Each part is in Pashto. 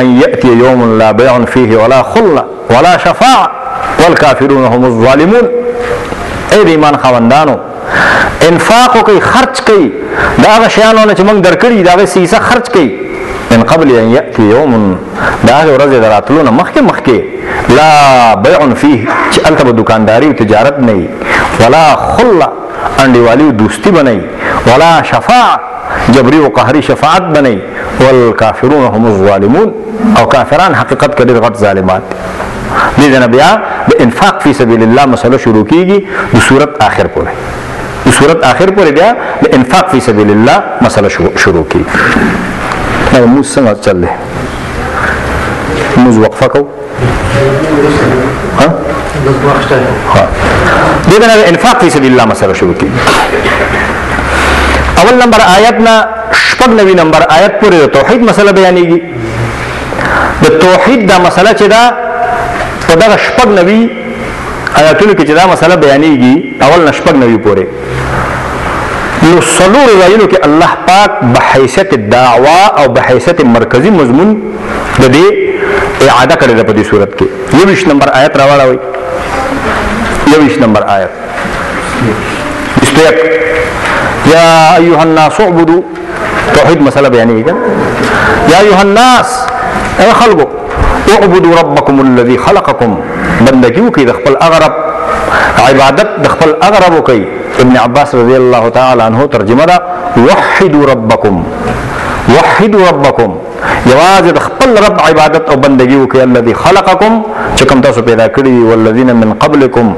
ان یأتی یوم لا بیع فیه ولا خلة ولا شفاعة والکافرون هم الظالمون. اے د ایمان خاوندانو انفاق کوي، خرچ کوي، دا هغه شیانونه چې موږ درکړي دا هغه سیسه خرچ کوي. من قبل ان یأتی یوم، دا هغه ورځ د راتلو نه مخکې لا بیع فیه چې هلته به دکانداري او تجارت نه وي، ولا خلة انډیوالي او دوستي به نه وي، ولا شفاعة جبري او قهري شفاعت به نه وي، والکافرون هم الظالمون، او کافران حقیقت کې ډېر غټ ظالمان دي. دې نه بیا د انفاق فی سبیل الله مسله شروع کیږي د سورت آخر پورې. د سورت آخر پورې بیا د انفاق فی سبیل الله مسله شروع کیږي. دا موږ څنګه چل دی؟ موږ وقفه کوو. ها؟ دې نه د انفاق فی سبیل الله مسله شروع کیږي. اول نمبر آیت نه شپږ نوي نمبر آیت پورې د توحید مسله بیانېږي. د توحید دا مسله چې دا په دغه شپږ نوي آیاتونو کې چې دا مسله بیانېږي اول نه شپږ نوي پورې، نو څلور ځایونو کې الله پاک بحیثیت دعوا او بحیثیت مرکزی مضمون د دې اعاده کړې ده په دې صورت کې. 21 نمبر آیت راوړئ. 21 نمبر آیت 21 یا ایها الناس اعبدوا، توحید مسله بیانېږي. یا ایها الناس اے خلقو اعبدوا ربکم الذی خلقکم، بندگی وکړئ د خپل اغرب، عبادت د خپل اغرب وکړئ. ابن عباس رضی الله تعالی عنہ ترجمه ده وحدوا ربکم، وحدوا ربکم، یوازې د خپل رب عبادت او بندگی وکړئ. الذی خلقکم چې کوم تاسو پیدا کړی، والذین من قبلکم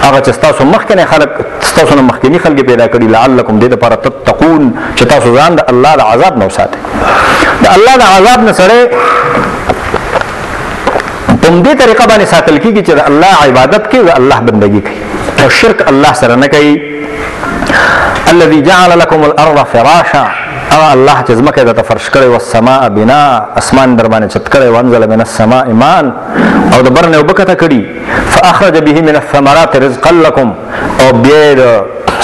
هغه چې تاسو مخکنی خلق، تاسو نه مخکنی خلق پیدا کړی، لعلکم دې لپاره تتقون چې تاسو ځان د الله د عذاب نه وساتئ. د الله د عذاب نه سره په دې طریقه باندې ساتل کیږي چې د الله عبادت کوي، د الله بندگی کوي او شرک الله سره نه کوي. الذي جعل لكم الارض فراشا، هغه الله چې ځمکه درته فرش کړې، والسماء بناء، اسمان در باندې چت کړی، وانزل من السماء ماء، او د بر نه اوبه کته کړي، فاخرج به من الثمرات رزقا لكم، او بیا د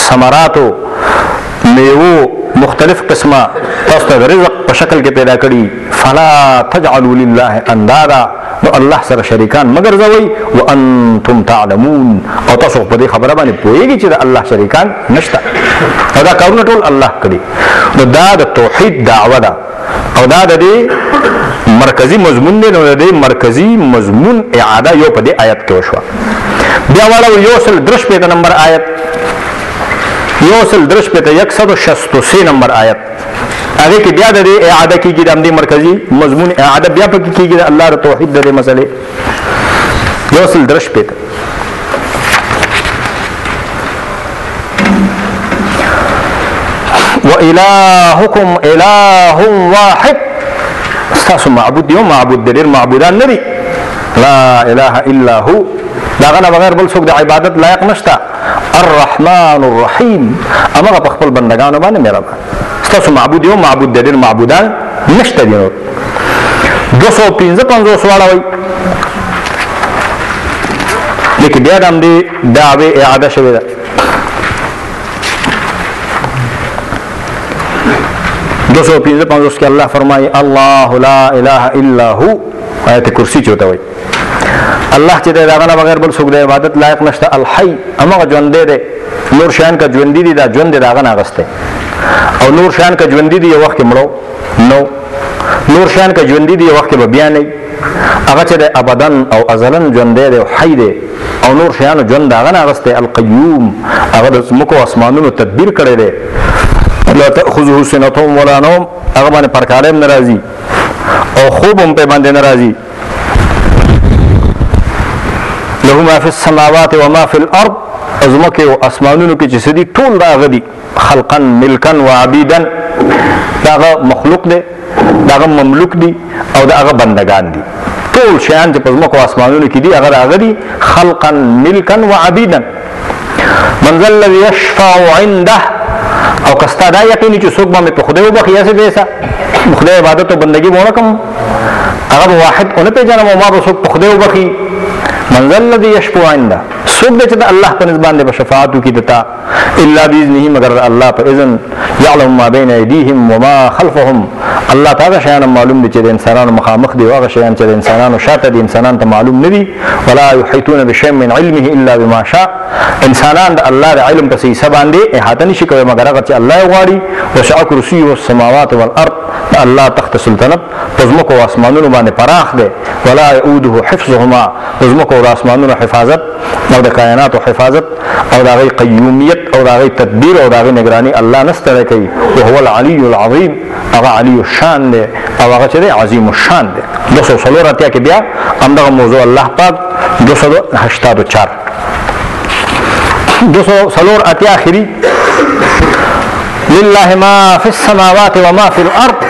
ثمراتو میوو مختلف قسمه تاسو ته رزق په شکل کې پیدا کړي. فلا تجعلوا لله اندادا، نو الله سره شریکان مگر زوی، وانتم تعلمون، او تاسو په دې خبره باندې پوهیږئ چې د الله شریکان نشته، او دا کارونه ټول الله کړي. نو دا د توحید دعوه ده او دا د دې مرکزی مضمون دی. نو د دې مرکزی مضمون اعاده یو په دې آیت کې وشوه. بیا واړو یو سل درش په نمبر آیت، یو سل درش په 163 نمبر آیت، هغه کې بیا د دې اعاده کېږي، د همدې مرکزی مضمون اعاده بیا پکې کېږي د الله د توحید د دې مسلې. یو سل درش په وإلهكم إله واحد، استاسو معبود یو معبود د ډېر معبودان نه دي. لا اله الا هو، دا غنه بغیر بل څوک د عبادت لایق نشته. الرحمن الرحیم، هغه په خپل بندگانو باندې مهربان. استاسو معبود یو معبود د ډېر معبودان نشته دي. نور 255 واړوي، لیکن بیا د همدې دعوې اعاده شوې ده. 255 کې الله فرمایي الله لا اله الا هو، آیت کرسی چوته وي. الله چې دغه نه بغیر بل څوک د عبادت لایق نشته. الحي، هغه ژوند دی، نور شان کا ژوند دي، دا ژوند دغه نه غسته، او نور شان کا ژوند دي یو وخت مړو نو، نور شان کا ژوند دي یو وخت به بیان نه، هغه چې د ابدان او ازلن ژوند دی او حي دی، او نور شان ژوند دغه نه غسته. القيوم، هغه د سمکو اسمانونو تدبیر کړی دی. لا تأخذه سنة ولا نوم، هغه باندې پرکارم ناراضي او خوب هم په باندې ناراضي. له ما فی السماوات و ما فی الارض، ازمکه او اسمانونو کې چې سدي ټول راغلي دي، خلقا ملکا و عبیدا، داغه مخلوق دی، داغه مملوک دی، او داغه بندگان دي. ټول شیان چې په ازمکه او اسمانونو کې دي هغه راغلي خلقا ملکا و عبیدا. من ذا الذي يشفع عنده، او کستا دا یقیني چې څوک به په خدای وبخي یا څه دیسا خدای عبادت او بندگی مونږ کوم، هغه واحد اون پیژنم او ما به څوک په خدای وبخي. من ذا الذي يشفع عنده، څوک چې د الله په نسبت باندې شفاعت کوي دتا، الا باذنه، مگر الله په اذن. يعلم ما بين ايديهم وما خلفهم، الله تعالی شیان معلوم دي چې د انسانانو مخامخ دي او هغه شیان چې د انسانانو شاته دي انسانانو ته معلوم نه دي. ولا يحيطون بشيء من علمه الا بما شاء. انسانان د الله د علم په صحیح باندې احاطه نشي کوي مگر هغه چې الله غواړي. وسع کرسیه السماوات والارض. الله تخت سلطنت پزمکو او اسمانونو باندې پراخ دي. ولا يؤوده حفظهما. پزمکو او اسمانونو حفاظت او د کائنات حفاظت او د غي قیومیت او د غي تدبیر او د غي نگرانی الله نستره کوي. وهو العلي العظيم. هغه علی الشان دی او هغه چې دی عظیم الشان دی. 204 کې بیا همدغه موضوع الله پاک 284 204 اخري لله ما في السماوات وما في الارض.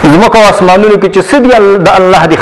زمکو اسمانونو کې چې سدي د الله دی